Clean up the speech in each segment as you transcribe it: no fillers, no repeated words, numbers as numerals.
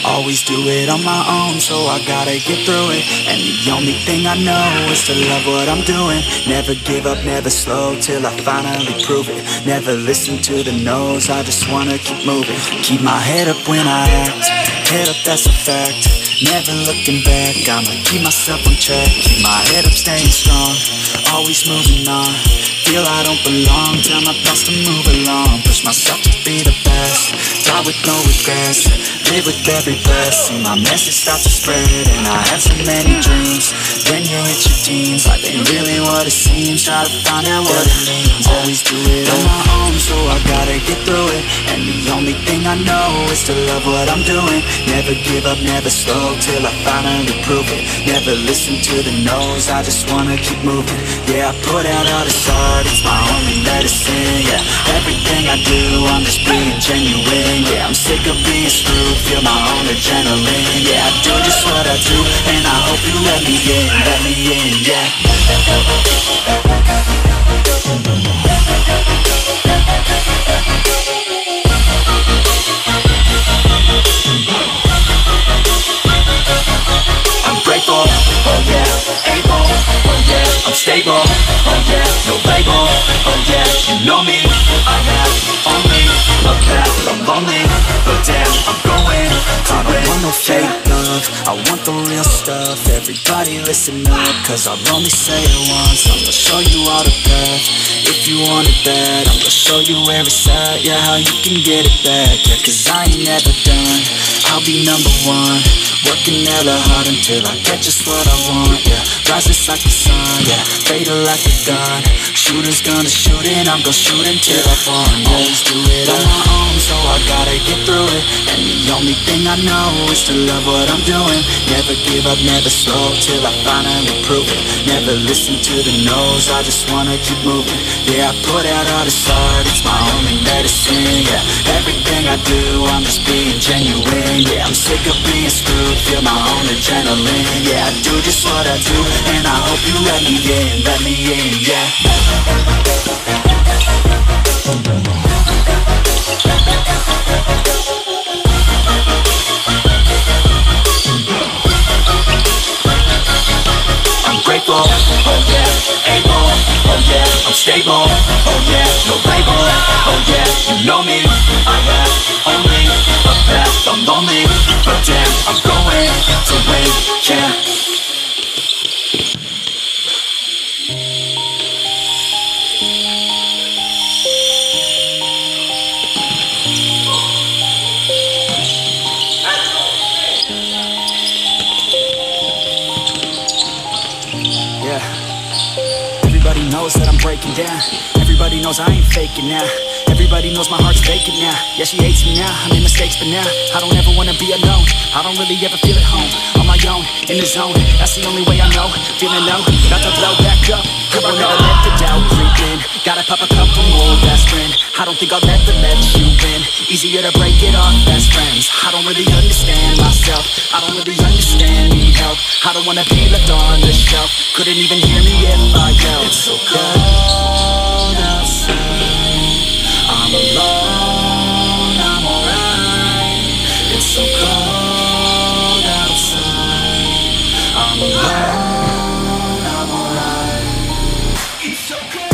Always do it on my own, so I gotta get through it. And the only thing I know is to love what I'm doing. Never give up, never slow, till I finally prove it. Never listen to the no's, I just wanna keep moving. Keep my head up when I act, head up, that's a fact. Never looking back, I'ma keep myself on track. Keep my head up, staying strong, always moving on. Feel I don't belong, tell my thoughts to move along. Push myself to be the best, die with no regrets. Live with every breath, see my message start to spread. And I had so many dreams, then you hit your teens. Life ain't really what it seems, try to find out what it means. Always do it on my own, so I gotta get through it. And the only thing I know is to love what I'm doing. Never give up, never slow, till I finally prove it. Never listen to the no's, I just wanna keep moving. Yeah, I put out all this art, it's my only medicine. Yeah, everything I do, I'm just being genuine. Yeah, I'm sick of being screwed, feel my own adrenaline. Yeah, I do just what I do, and I hope you let me in, yeah. I'm grateful, oh yeah, able, oh yeah, I'm stable, oh yeah, no label, oh yeah, you know me, I have only a path, I'm lonely, but damn, I'm going to I don't want no fake love, I want the real stuff. Everybody listen up, cause I'll only say it once. I'm gonna show you all the path, if you want it bad. I'm gonna show you where it's at, yeah, how you can get it back. Yeah, cause I ain't never done, I'll be number one. Working hella hard until I get just what I want, yeah. Rises like the sun, yeah, fatal like a gun. Shooters gonna shoot and I'm gonna shoot until I fall. Always do it on my own, so I gotta get through it. And the only thing I know is to love what I'm doing. Never give up, never slow, till I finally prove it. Never listen to the no's, I just wanna keep moving. Yeah, I put out all this art, it's my only medicine. Yeah, everything I do, I'm just being genuine. Yeah, I'm sick of being screwed, feel my own adrenaline. Yeah, I do just what I do, and I hope you let me in, yeah. I'm grateful, oh yeah, able, oh yeah, I'm stable, oh yeah, no label, oh yeah, you know me, I have only a path, I'm lonely, but damn, I'm going to win, yeah. Everybody knows that I'm breaking down. Everybody knows I ain't faking now. Everybody knows my heart's vacant now. Yeah, she hates me now, I made mistakes but now I don't ever wanna be alone. I don't really ever feel at home. On my own, in the zone, that's the only way I know. Feeling low, about to blow back up. I won't ever let the doubt creep in. Gotta pop a couple more aspirin. I don't think I'll ever let you in. Easier to break it off best friends. I don't really understand myself, I don't really understand, need help. I don't wanna be left on the shelf. Couldn't even hear me if I yelled. It's so cold outside, I'm alone, I'm alright. It's so cold outside, I'm alone, I'm alright. It's so cold.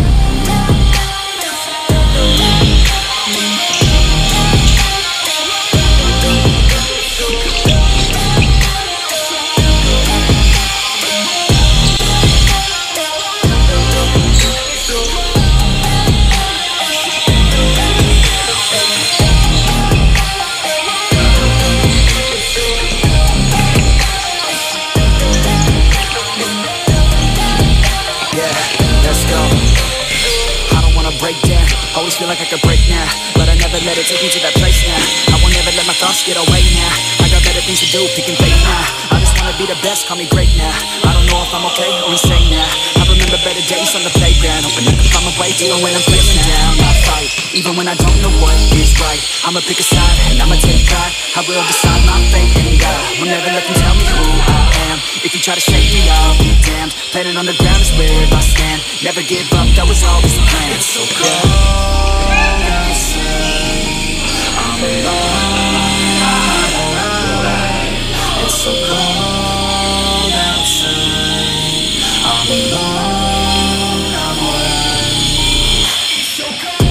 now, but I never let it take me to that place now. I won't ever let my thoughts get away now. I got better things to do, picking fate now. I just wanna be the best, call me great now. I don't know if I'm okay or insane now. I remember better days on the playground, hoping I can find my way even when I'm feeling down. I fight, even when I don't know what is right. I'ma pick a side and I'ma take pride. I will decide my fate and God will never let them tell me who I am. If you try to shake me, I'll be damned. Planet on the ground is where I stand. Never give up, that was always the plan. It's so cold outside, I'm alone. It's so cold outside, I'm alone, I'm alright. It's so cold.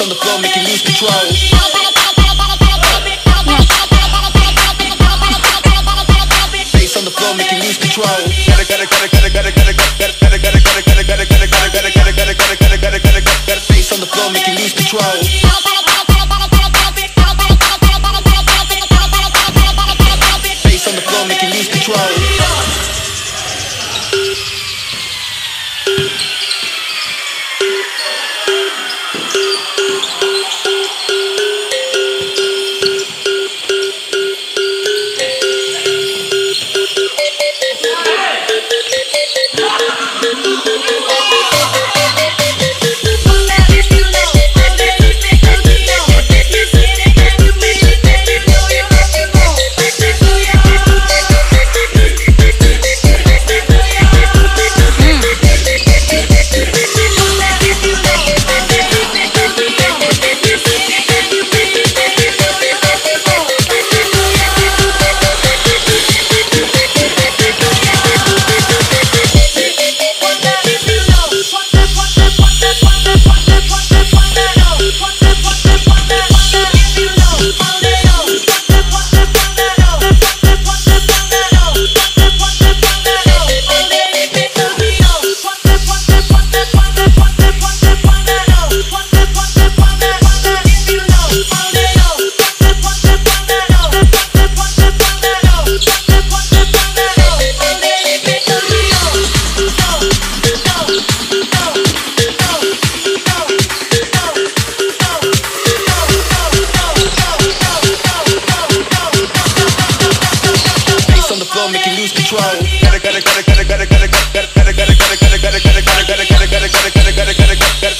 on the floor, make you lose control. Bass on the floor, make you lose control.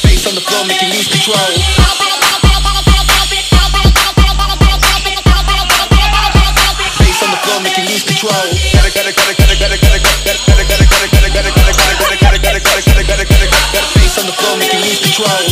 Bass on the floor, make you lose control. Bass on the floor, make you lose control.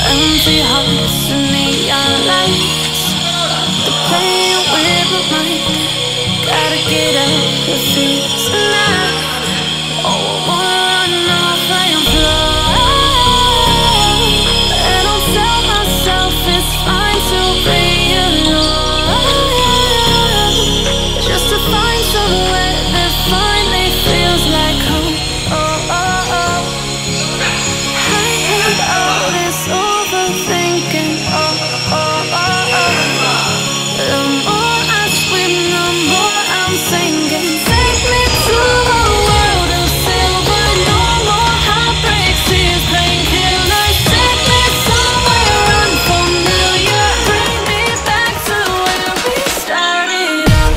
Empty hearts and neon lights, they're playing with my mind. Gotta get out the feet tonight. Oh, I wanna run off and fly. And I'll tell myself it's fine to be alone, just to find somewhere that finally feels like home. Oh, oh, oh. I hate all this overthinking. Oh, oh, oh, oh. The more I swim, the more I'm sinking. Take me to a world of silver. No more heartbreaks, tears, painkillers. Take me somewhere unfamiliar. Bring me back to where we started out.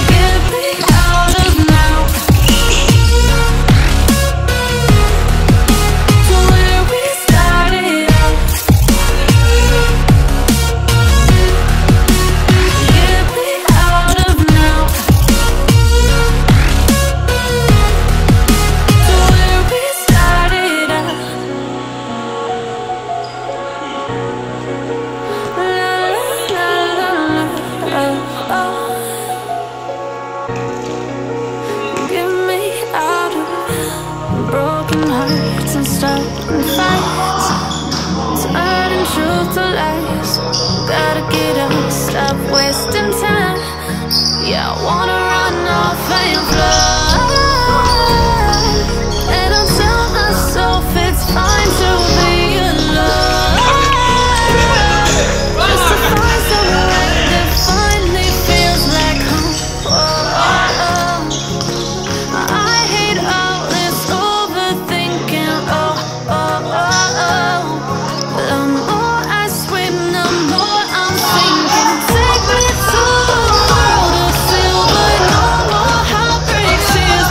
Get me out of now, to where we started out. Get me out of now, to where we started out. La la la la, oh, get me out of broken hearts and starting fights, turning truth to lies. Gotta get up, stop wasting time. Yeah, I wanna run off and fly. And I'll tell myself it's fine to be alone, just to find somewhere that finally feels like home. Oh, oh, oh. I hate all this overthinking. Oh, oh, oh, oh. The more I swim, the more I'm sinking. Take me to a world of silver. No more heartbreaks, tears,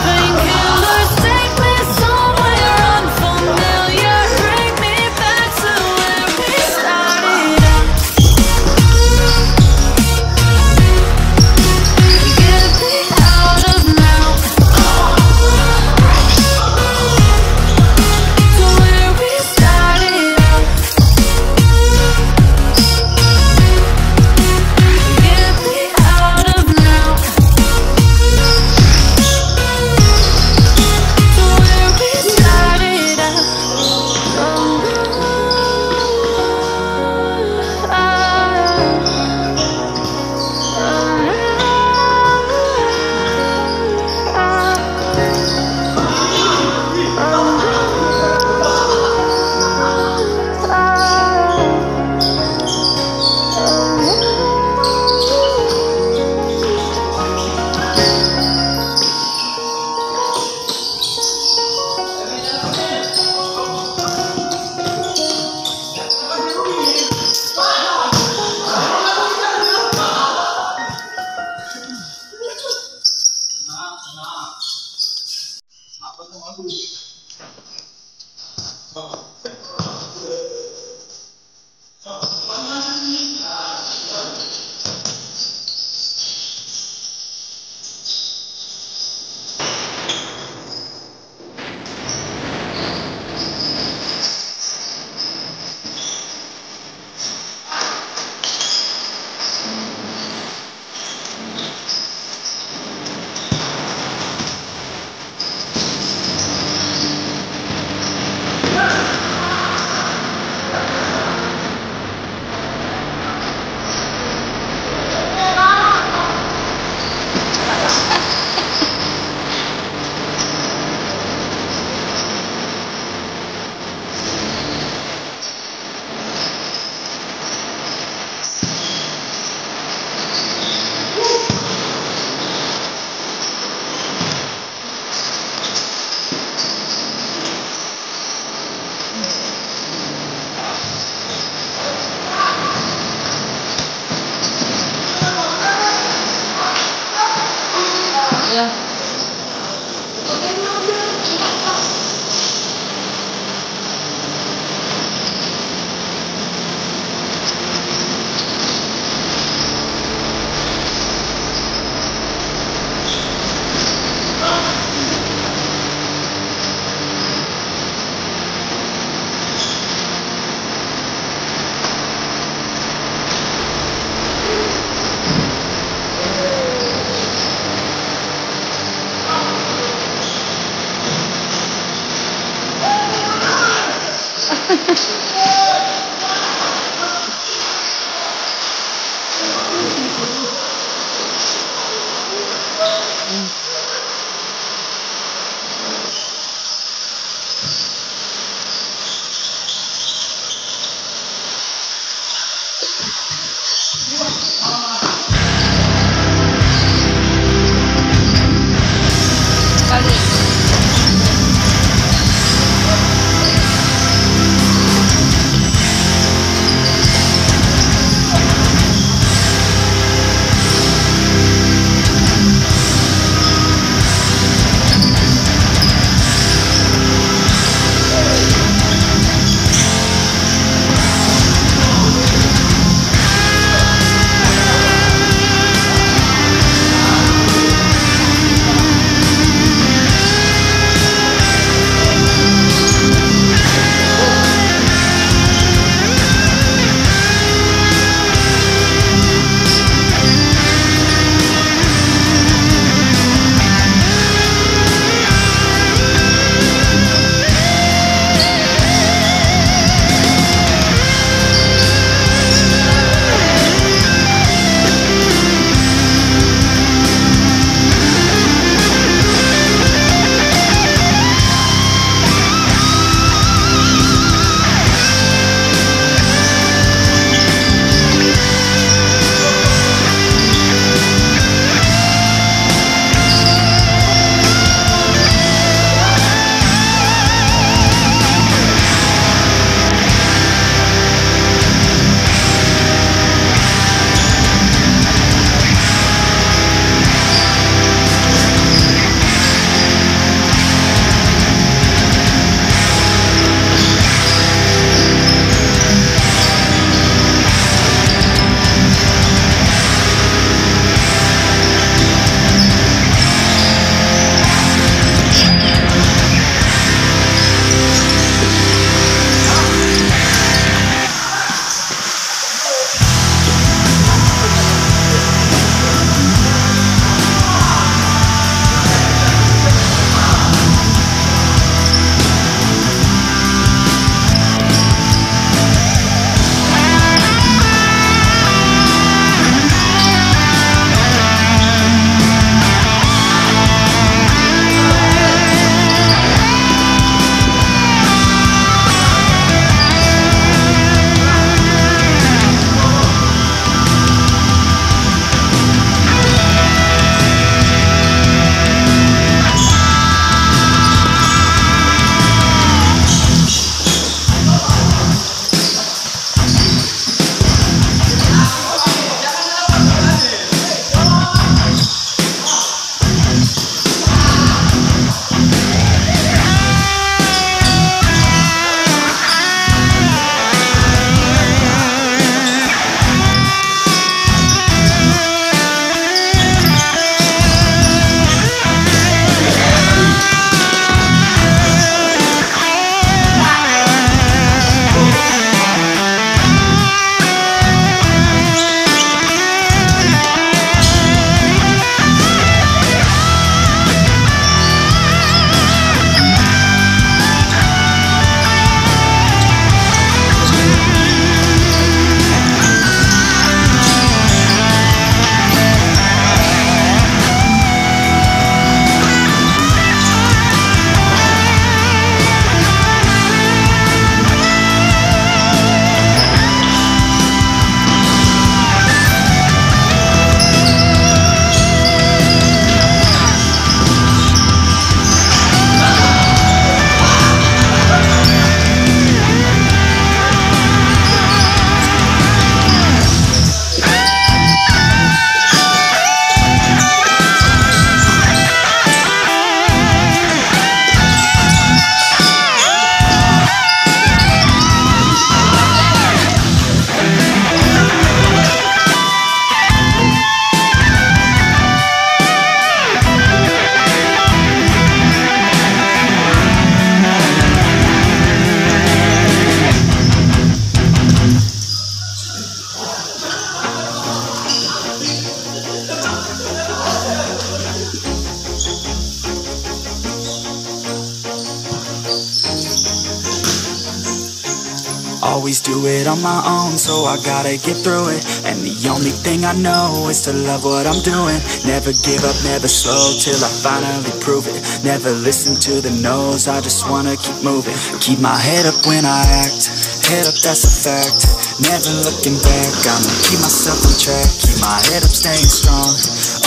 Always do it on my own, so I gotta get through it. And the only thing I know is to love what I'm doing. Never give up, never slow, till I finally prove it. Never listen to the no's, I just wanna keep moving. Keep my head up when I act, head up, that's a fact. Never looking back, I'ma keep myself on track. Keep my head up, staying strong,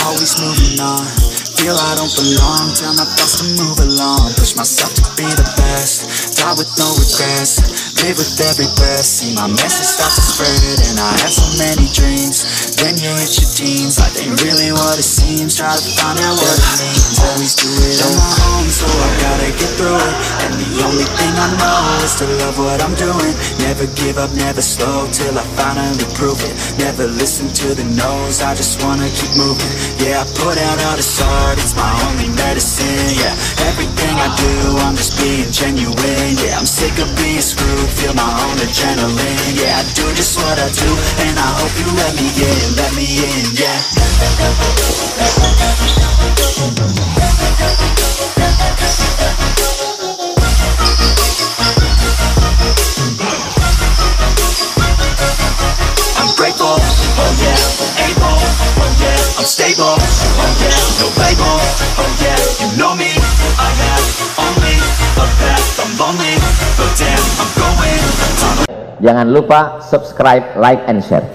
always moving on. Feel I don't belong, tell my thoughts to move along. Push myself to be the best, die with no regrets. Live with every breath, see my message start to spread. And I have so many dreams, then you hit your teens. Life ain't really what it seems, try to find out what it means. Always do it on my own, so I gotta get through it. And the only thing I know is to love what I'm doing. Never give up, never slow, till I finally prove it. Never listen to the no's, I just wanna keep moving. Yeah, I put out all this art, it's my only medicine. Yeah, everything I do, I'm just being genuine. Yeah, I'm sick of being screwed, feel my own adrenaline. Yeah, I do just what I do, and I hope you let me in, yeah. I'm grateful, oh yeah, able, oh yeah, I'm stable, oh yeah, no label, oh yeah, you know me, I have only a path, I'm lonely, but damn, I'm going. Jangan lupa subscribe, like, and share.